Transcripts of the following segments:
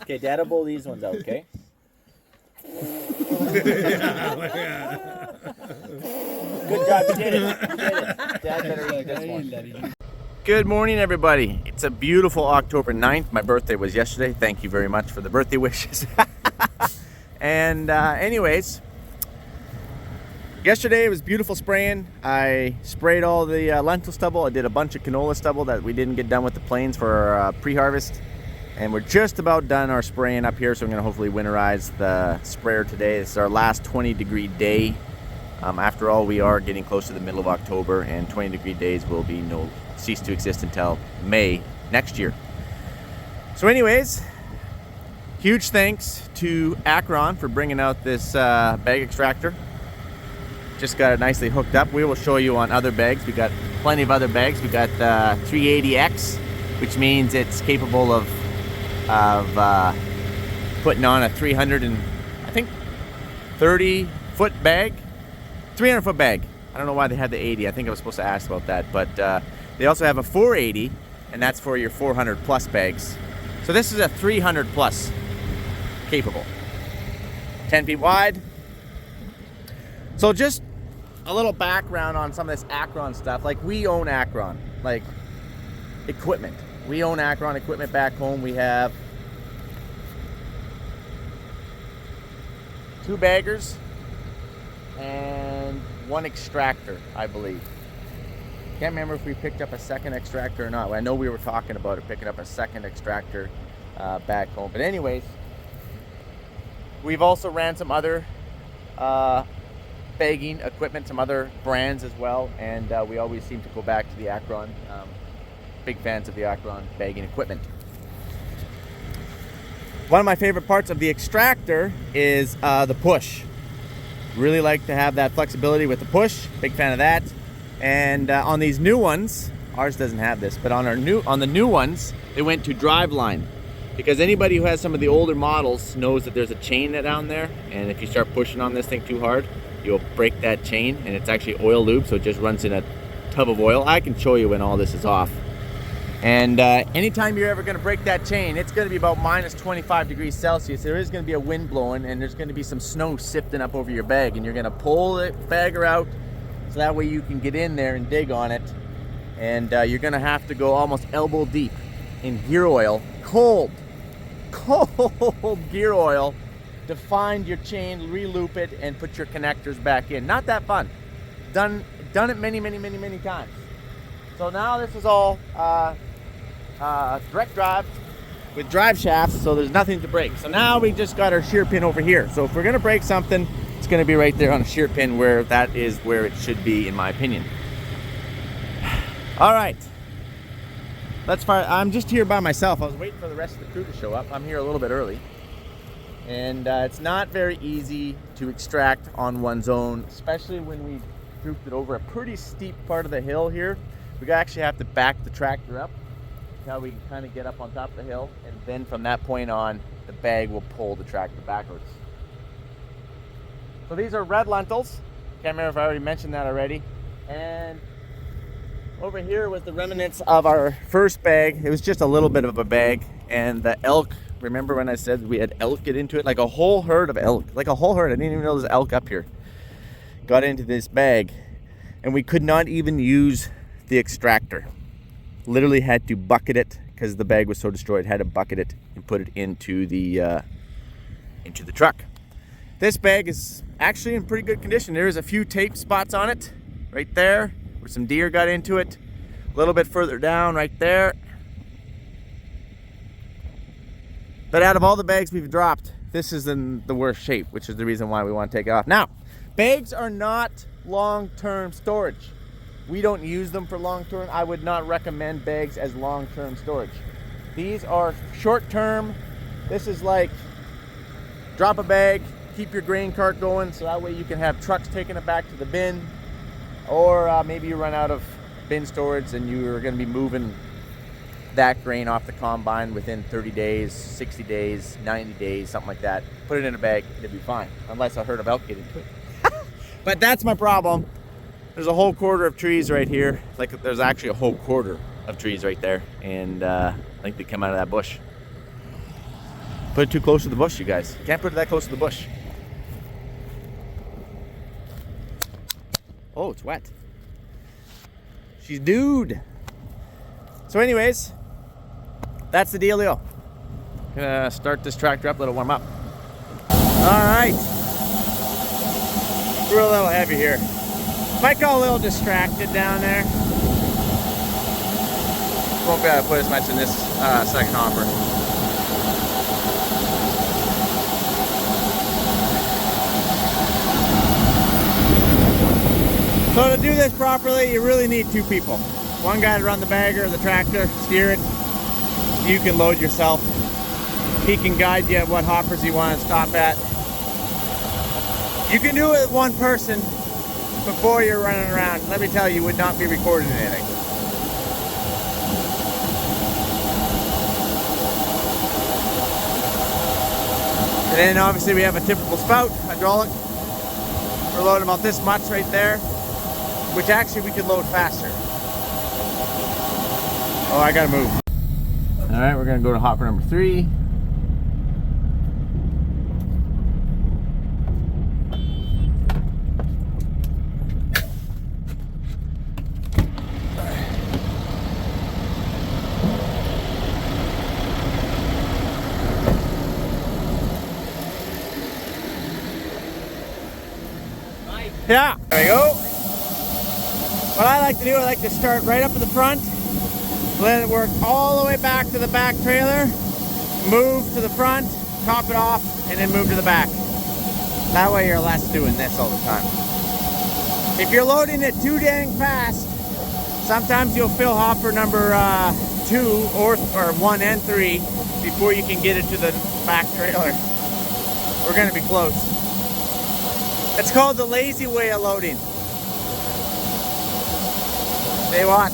Okay, Dad will bowl these ones out, okay? Good job, you did it. You did it. Dad better eat this one. Good morning, everybody. It's a beautiful October 9th. My birthday was yesterday. Thank you very much for the birthday wishes. And anyways, yesterday it was beautiful spraying. I sprayed all the lentil stubble. I did a bunch of canola stubble that we didn't get done with the planes for pre-harvest. And we're just about done our spraying up here, so I'm going to hopefully winterize the sprayer today. This is our last 20-degree day. After all, we are getting close to the middle of October, and 20-degree days will be cease to exist until May next year. So anyways, huge thanks to Acron for bringing out this bag extractor. Just got it nicely hooked up. We will show you on other bags. We got plenty of other bags. We got the 380X, which means it's capable of putting on a 330-foot bag, 300-foot bag. I don't know why they had the 80. I think I was supposed to ask about that, but they also have a 480, and that's for your 400-plus bags. So this is a 300-plus capable, 10 feet wide. So just a little background on some of this Acron stuff. Like, we own Acron, like equipment. We own Acron equipment back home. We have 2 baggers and 1 extractor, I believe. Can't remember if we picked up a second extractor or not. I know we were talking about it, picking up a second extractor back home. But anyways, we've also ran some other bagging equipment, some other brands as well, and we always seem to go back to the Acron. Big fans of the Acron bagging equipment. One of my favorite parts of the extractor is the push. Really like to have that flexibility with the push. Big fan of that. And on these new ones, ours doesn't have this, but on the new ones, they went to drive line, because anybody who has some of the older models knows that there's a chain down there, and if you start pushing on this thing too hard, you'll break that chain, and it's actually oil lube, so it just runs in a tub of oil. I can show you when all this is off. And anytime you're ever going to break that chain, it's going to be about minus 25 degrees Celsius. There is going to be a wind blowing, and there's going to be some snow sifting up over your bag, and you're going to pull the bagger out so that way you can get in there and dig on it. And you're going to have to go almost elbow deep in gear oil, cold gear oil, to find your chain, re-loop it, and put your connectors back in. Not that fun. Done it many times. So now this is all direct drive with drive shafts, so there's nothing to break. So now we just got our shear pin over here. So if we're gonna break something, it's gonna be right there on a shear pin, where that is where it should be, in my opinion. All right, let's fire. I'm just here by myself. I was waiting for the rest of the crew to show up. I'm here a little bit early. And it's not very easy to extract on one's own, especially when we grouped it over a pretty steep part of the hill here. We actually have to back the tractor up. Now we can kind of get up on top of the hill, and then from that point on, the bag will pull the tractor backwards. So these are red lentils. Can't remember if I already mentioned that already. And over here was the remnants of our first bag. It was just a little bit of a bag, and the elk, remember when I said we had elk get into it? Like a whole herd of elk, like a whole herd. I didn't even know there's elk up here. Got into this bag, and we could not even use the extractor. Literally had to bucket it, because the bag was so destroyed. Had to bucket it and put it into the truck. This bag is actually in pretty good condition. There is a few tape spots on it right there where some deer got into it. A little bit further down right there. But out of all the bags we've dropped, this is in the worst shape, which is the reason why we want to take it off. Now, bags are not long-term storage. We don't use them for long-term. I would not recommend bags as long-term storage. These are short-term. This is like drop a bag, keep your grain cart going, so that way you can have trucks taking it back to the bin, or maybe you run out of bin storage and you're going to be moving that grain off the combine within 30 days, 60 days, 90 days, something like that. Put it in a bag, it'll be fine, unless a herd of elk get into it. But that's my problem. There's a whole quarter of trees right here. Like, there's actually a whole quarter of trees right there, and I think they come out of that bush. Put it too close to the bush, you guys. Can't put it that close to the bush. Oh, it's wet. She's dude. So anyways, that's the dealio. Gonna start this tractor up, let it warm up. All right. We're a little heavy here. Might go a little distracted down there. Won't be able to put as much in this second hopper. So to do this properly, you really need two people. One guy to run the bagger of the tractor, steer it. You can load yourself. He can guide you at what hoppers you want to stop at. You can do it with one person before you're running around. Let me tell you, you would not be recording anything. And then obviously we have a typical spout, hydraulic. We're loading about this much right there, which actually we could load faster. Oh, I gotta move. All right, we're gonna go to hopper number 3. Yeah, there we go. What I like to do, I like to start right up at the front, let it work all the way back to the back trailer, move to the front, top it off, and then move to the back. That way you're less doing this all the time. If you're loading it too dang fast, sometimes you'll fill hopper number 2 or 1 and 3 before you can get it to the back trailer. We're gonna be close. It's called the lazy way of loading. Stay watch.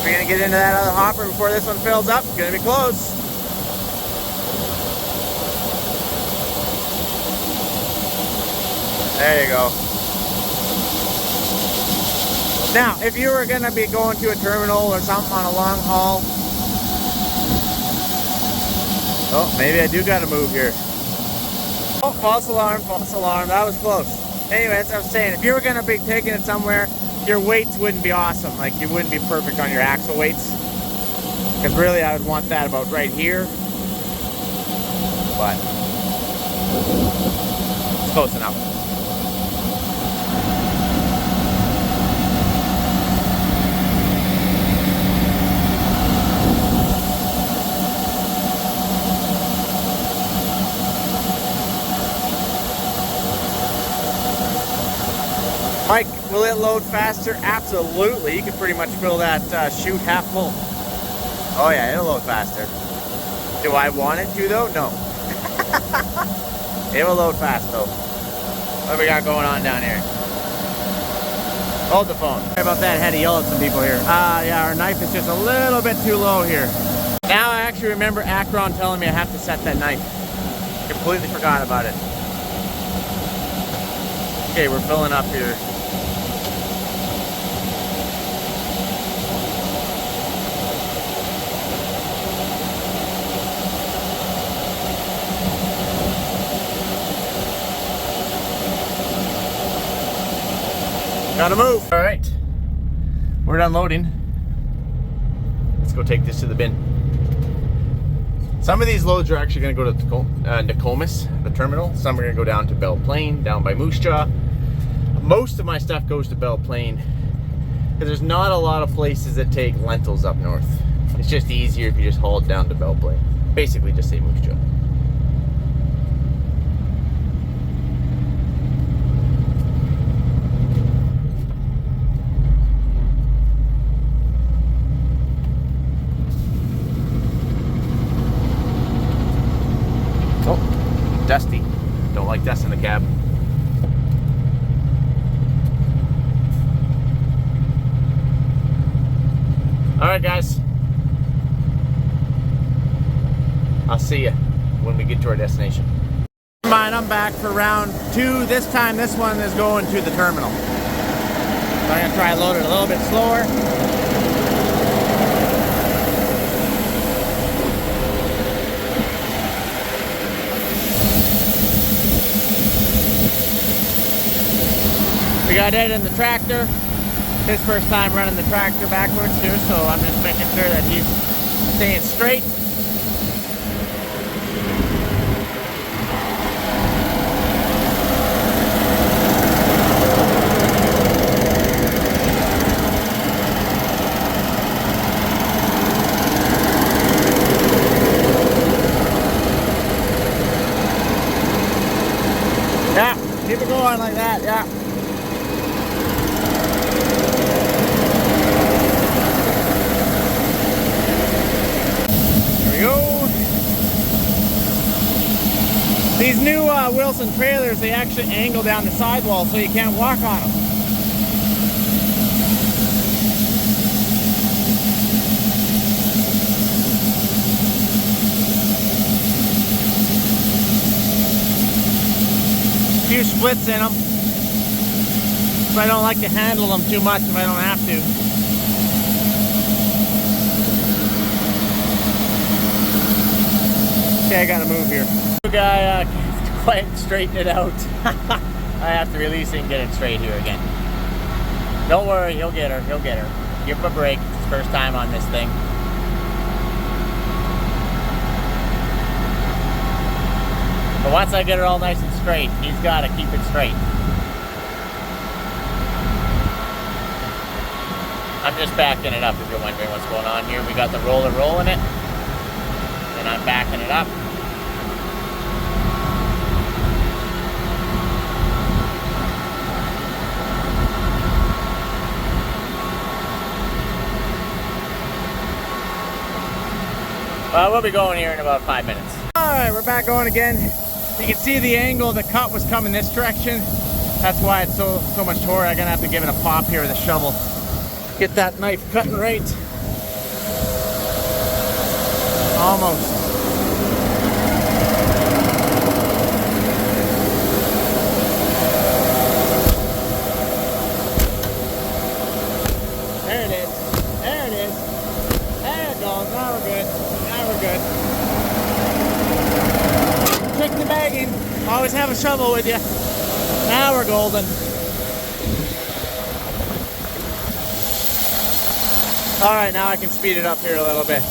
We're gonna get into that other hopper before this one fills up. It's gonna be close. There you go. Now, if you were gonna be going to a terminal or something on a long haul, oh, maybe I do gotta move here. Oh, false alarm, that was close. Anyway, that's what I was saying. If you were gonna be taking it somewhere, your weights wouldn't be awesome. Like, you wouldn't be perfect on your axle weights. Because really, I would want that about right here. But, it's close enough. Mike, will it load faster? Absolutely. You can pretty much fill that chute half full. Oh yeah, it'll load faster. Do I want it to though? No. It will load fast though. What do we got going on down here? Hold the phone. Sorry about that, I had to yell at some people here. Yeah, our knife is just a little bit too low here. Now I actually remember Acron telling me I have to set that knife. Completely forgot about it. Okay, we're filling up here. Gotta move. All right, we're done loading. Let's go take this to the bin. Some of these loads are actually gonna go to Nokomis, the terminal. Some are gonna go down to Belle Plaine, down by Moose Jaw. Most of my stuff goes to Belle Plaine because there's not a lot of places that take lentils up north. It's just easier if you just haul it down to Belle Plaine. Basically just say Moose Jaw. Dusty. Don't like dust in the cab. Alright guys. I'll see you when we get to our destination. Never mind, I'm back for round 2. This time this one is going to the terminal. So I'm going to try to load it a little bit slower. got Ed in the tractor. His first time running the tractor backwards too, so I'm just making sure that he's staying straight. Yeah, keep it going like that, yeah. There we go. These new Wilson trailers, they actually angle down the sidewall so you can't walk on them. Few splits in them, so I don't like to handle them too much if I don't have to. Okay, I gotta move here. The guy can't quite straighten it out. I have to release it and get it straight here again. Don't worry, he'll get her, he'll get her. Give him a break, it's his first time on this thing. But once I get it all nice and straight, he's got to keep it straight. I'm just backing it up if you're wondering what's going on here. We got the roller rolling it, and I'm backing it up. We'll be going here in about 5 minutes. All right, we're back going again. You can see the angle the cut was coming this direction. That's why it's so much tore. I'm gonna have to give it a pop here with a shovel. Get that knife cutting right. Almost. There it is. There it is. There it goes. Now we're good. Now we're good. Check the bagging. Always have a shovel with you. Now we're golden. All right, now I can speed it up here a little bit.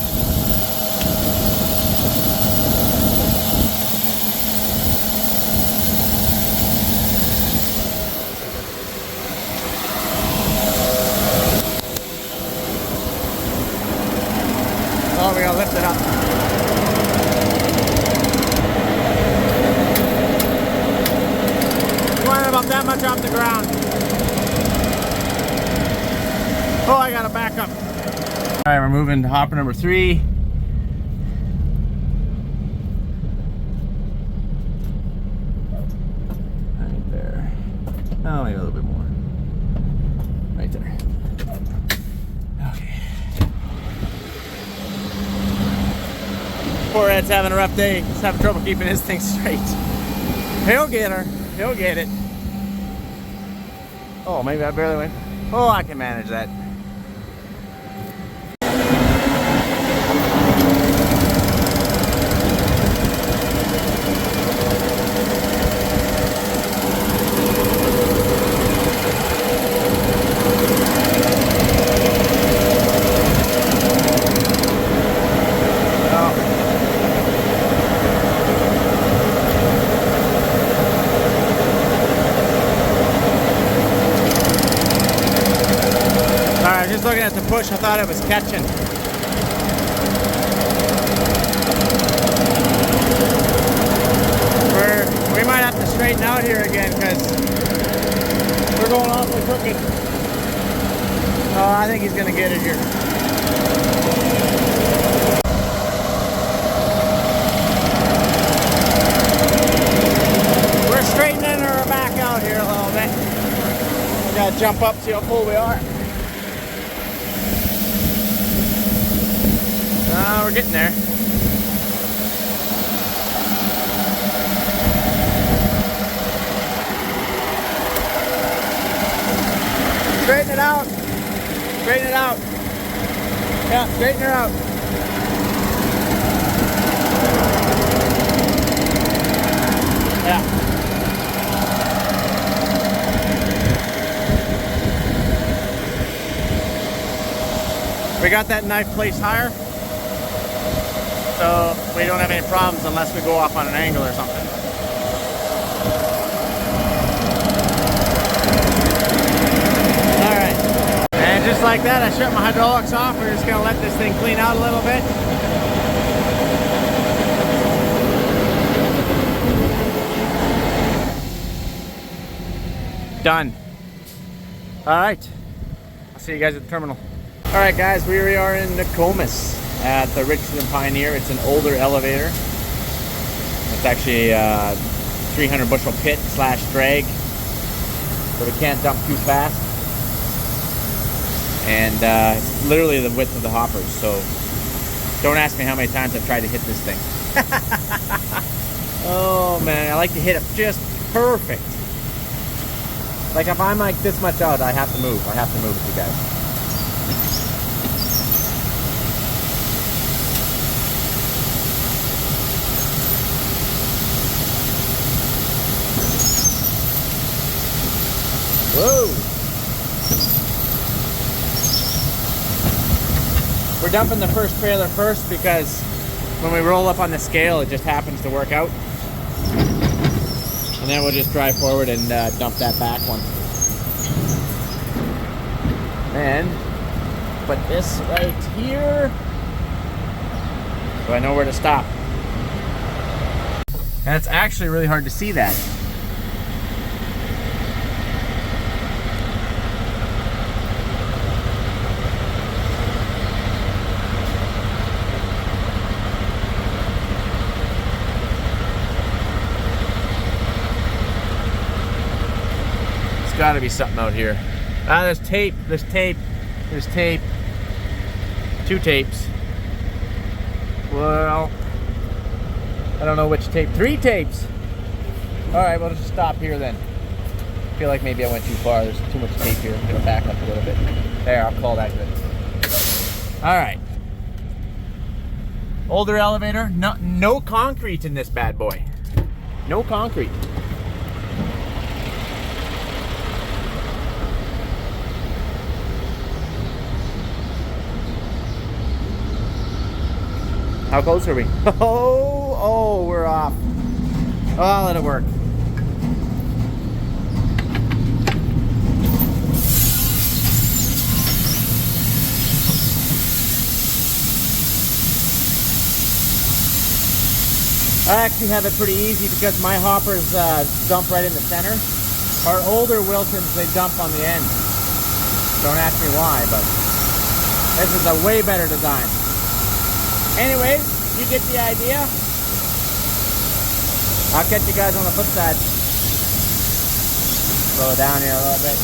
Oh, we gotta lift it up. About that much off the ground. Oh, I gotta back up. All right, we're moving to hopper number 3. Right there. Oh, maybe a little bit more. Right there. Okay. Poor Ed's having a rough day. He's having trouble keeping his thing straight. He'll get her. He'll get it. Oh, maybe I barely went. Oh, I can manage that. Looking at the push, I thought it was catching. We might have to straighten out here again because we're going awfully crooked. Oh, I think he's gonna get it here. We're straightening her back out here a little bit. We gotta jump up, see how full we are. We're getting there. Straighten it out. Straighten it out. Yeah, straighten her out. Yeah. We got that knife placed higher, so we don't have any problems unless we go off on an angle or something. Alright, and just like that, I shut my hydraulics off. We're just going to let this thing clean out a little bit. Done. Alright, I'll see you guys at the terminal. Alright guys, here we are in Nokomis at the Richardson Pioneer. It's an older elevator. It's actually a 300 bushel pit slash drag, so we can't dump too fast. And it's literally the width of the hoppers, so don't ask me how many times I've tried to hit this thing. Oh man, I like to hit it just perfect. Like if I'm like this much out, I have to move. I have to move with you guys. Whoa! We're dumping the first trailer first because when we roll up on the scale, it just happens to work out. And then we'll just drive forward and dump that back one. And put this right here, so I know where to stop. And it's actually really hard to see that. Got to be something out here. Ah, there's tape. There's tape. There's tape. 2 tapes. Well, I don't know which tape. 3 tapes. All right, we'll just stop here then. I feel like maybe I went too far. There's too much tape here. I'm gonna back up a little bit. There, I'll call that good. All right. Older elevator. No concrete in this bad boy. No concrete. How close are we? Oh, we're off. Oh, I'll let it work. I actually have it pretty easy because my hoppers dump right in the center. Our older Wilsons, they dump on the end. Don't ask me why, but this is a way better design. Anyways, you get the idea. I'll catch you guys on the flip side. Slow it down here a little bit.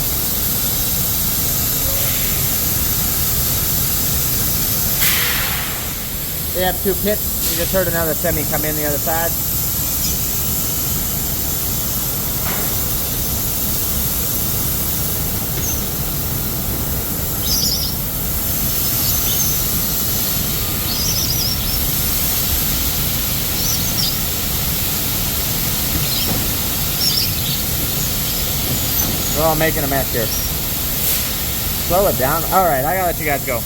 They have 2 pits. You just heard another semi come in the other side. We're all making a mess here. Slow it down. All right, I gotta let you guys go.